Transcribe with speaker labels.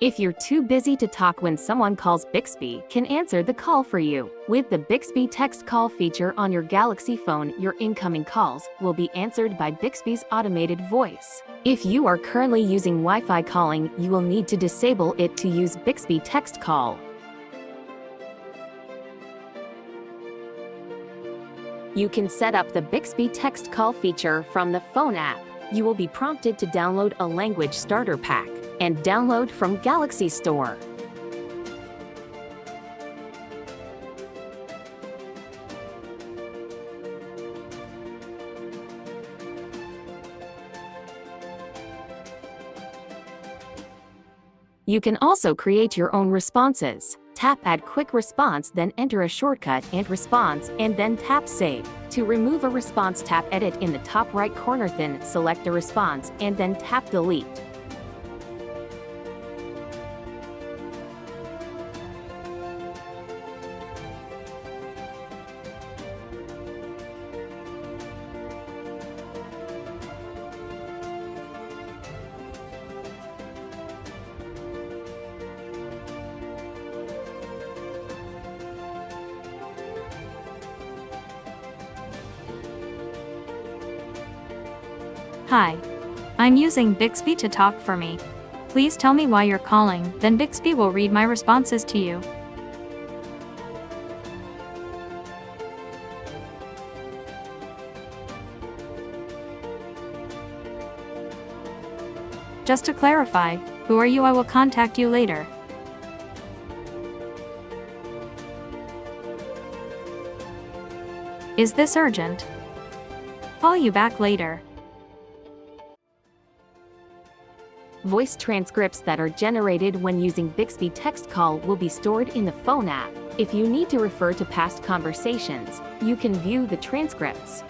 Speaker 1: If you're too busy to talk when someone calls, Bixby can answer the call for you. With the Bixby text call feature on your Galaxy phone, your incoming calls will be answered by Bixby's automated voice. If you are currently using Wi-Fi calling, you will need to disable it to use Bixby text call. You can set up the Bixby text call feature from the phone app. You will be prompted to download a language starter pack and download from Galaxy Store. You can also create your own responses. Tap Add Quick Response, then enter a shortcut and response, and then tap Save. To remove a response, tap Edit in the top right corner, then select a response, and then tap Delete.
Speaker 2: Hi. I'm using Bixby to talk for me. Please tell me why you're calling, then Bixby will read my responses to you. Just to clarify, who are you? I will contact you later. Is this urgent? Call you back later.
Speaker 1: Voice transcripts that are generated when using Bixby text call will be stored in the phone app. If you need to refer to past conversations, you can view the transcripts.